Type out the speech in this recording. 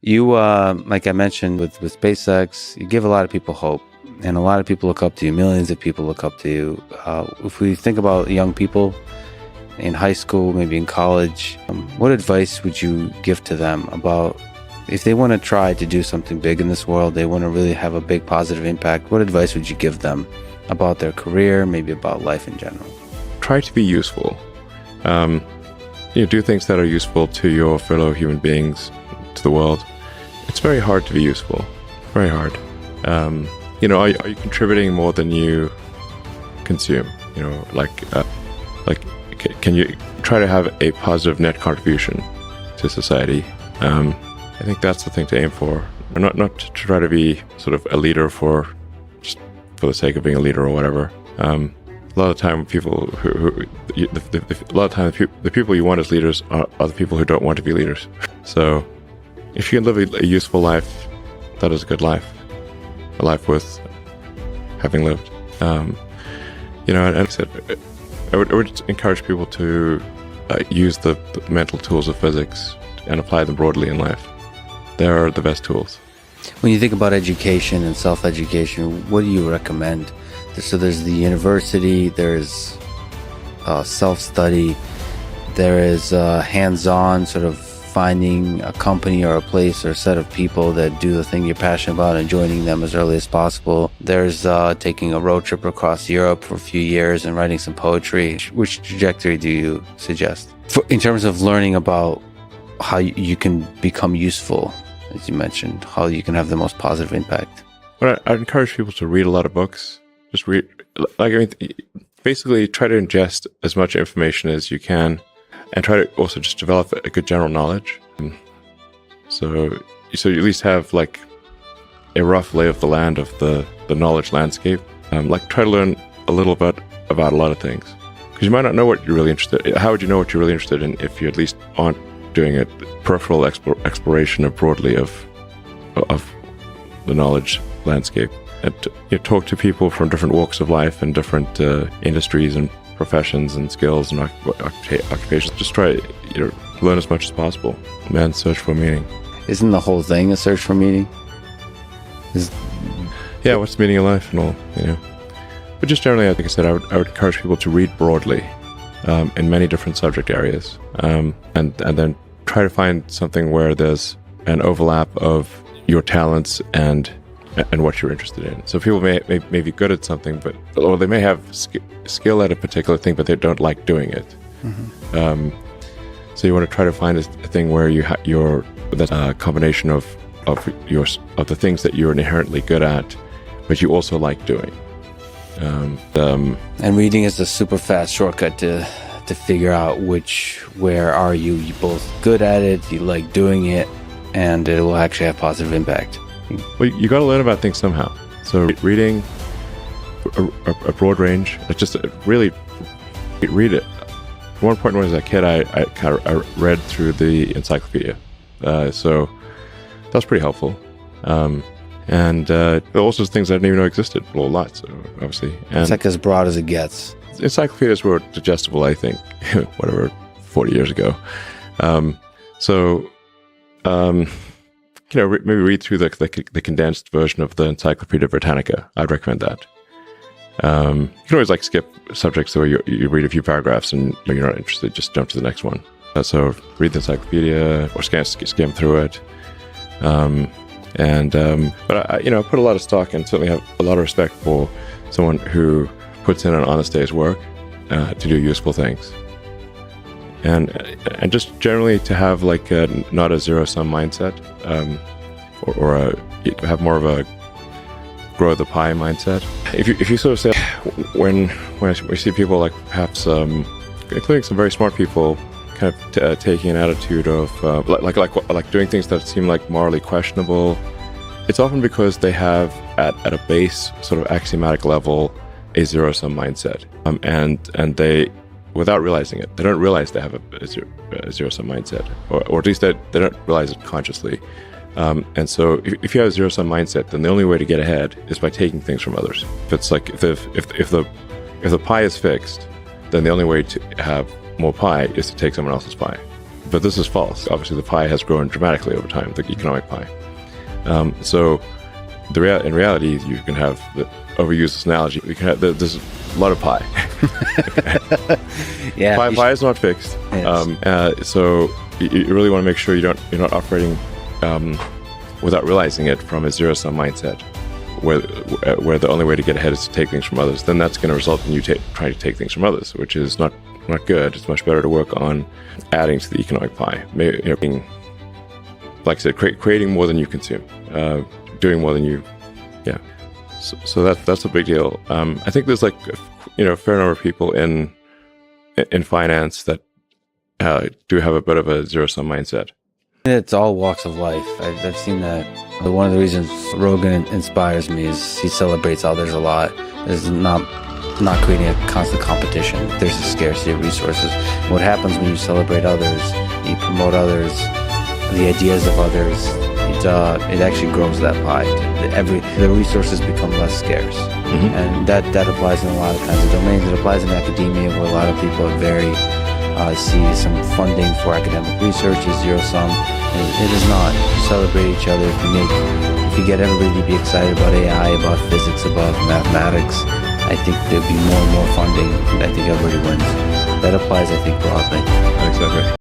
You, like I mentioned with SpaceX, you give a lot of people hope, and a lot of people look up to you. Millions of people look up to you. If we think about young people in high school, maybe in college, what advice would you give to them about if they want to try to do something big in this world, they want to really have a big positive impact? What advice would you give them about their career, maybe about life in general? Try to be useful. Do things that are useful to your fellow human beings, to the world. It's very hard to be useful. Very hard. Are you contributing more than you consume? Can you try to have a positive net contribution to society? I think that's the thing to aim for. Not to try to be sort of a leader for the sake of being a leader or whatever. A lot of the time, the people you want as leaders are the people who don't want to be leaders. So, if you can live a useful life, that is a good life, a life worth having lived. And I said, I would encourage people to use the mental tools of physics and apply them broadly in life. They are the best tools. When you think about education and self-education, what do you recommend? So there's the university, there's self-study, there is hands-on, sort of finding a company or a place or a set of people that do the thing you're passionate about and joining them as early as possible. There's taking a road trip across Europe for a few years and writing some poetry. Which trajectory do you suggest? In terms of learning about how you can become useful, as you mentioned, how you can have the most positive impact. But I'd encourage people to read a lot of books. Just read, basically try to ingest as much information as you can, and try to also just develop a good general knowledge. So you at least have like a rough lay of the land of the knowledge landscape. Try to learn a little bit about a lot of things, because you might not know what you're really interested in. How would you know what you're really interested in if you at least aren't doing a peripheral exploration broadly of the knowledge landscape? And talk to people from different walks of life and different industries and professions and skills and occupations. Just try learn as much as possible. Man's search for meaning. Isn't the whole thing a search for meaning? Yeah, what's the meaning of life and all, But just generally, like I said, I would encourage people to read broadly in many different subject areas, and then try to find something where there's an overlap of your talents and what you're interested in. So people may be good at something, or they may have skill at a particular thing, but they don't like doing it. Mm-hmm. So you want to try to find a thing where that's a combination of the things that you're inherently good at, but you also like doing. And reading is a super fast shortcut to figure out where are you both good at it, you like doing it, and it will actually have positive impact. Well, you got to learn about things somehow. So reading a broad range, just really read it. At one point when I was a kid, I read through the encyclopedia. So that was pretty helpful. And there are also things I didn't even know existed, a lot, so obviously. And it's like as broad as it gets. Encyclopedias were digestible, I think, 40 years ago. Maybe read through the condensed version of the Encyclopedia Britannica. I'd recommend that. You can always skip subjects where you read a few paragraphs and you're not interested, just jump to the next one. So read the encyclopedia or skim through it. But I put a lot of stock and certainly have a lot of respect for someone who puts in an honest day's work to do useful things. And just generally to have not a zero-sum mindset, or have more of a grow the pie mindset. If you sort of say, when we see people perhaps, including some very smart people, kind of taking an attitude of doing things that seem morally questionable, it's often because they have at a base sort of axiomatic level a zero-sum mindset, and they, without realizing it, they don't realize they have a zero-sum mindset, or at least they don't realize it consciously. And so if you have a zero-sum mindset, then the only way to get ahead is by taking things from others. If it's if the pie is fixed, then the only way to have more pie is to take someone else's pie. But this is false. Obviously, the pie has grown dramatically over time, the economic pie. So in reality, you can have, overuse this analogy, you can have, there's a lot of pie. Yeah, pie is not fixed. Yes. So you really want to make sure you're not operating without realizing it from a zero-sum mindset, where the only way to get ahead is to take things from others. Then that's going to result in you trying to take things from others, which is not good. It's much better to work on adding to the economic pie. Maybe, being, like I said, creating more than you consume, doing more than you, yeah. So that's a big deal. I think there's a fair number of people in finance that do have a bit of a zero-sum mindset. It's all walks of life. I've seen that. One of the reasons Rogan inspires me is he celebrates others a lot. Is not creating a constant competition. There's a scarcity of resources. What happens when you celebrate others, you promote others, the ideas of others, it actually grows that pie. The resources become less scarce. Mm-hmm. And that applies in a lot of kinds of domains. It applies in academia, where a lot of people see some funding for academic research is zero-sum. It is not. You celebrate each other. If you get everybody to be excited about AI, about physics, about mathematics, I think there'll be more and more funding, and I think everybody wins. That applies, I think, broadly. Exactly.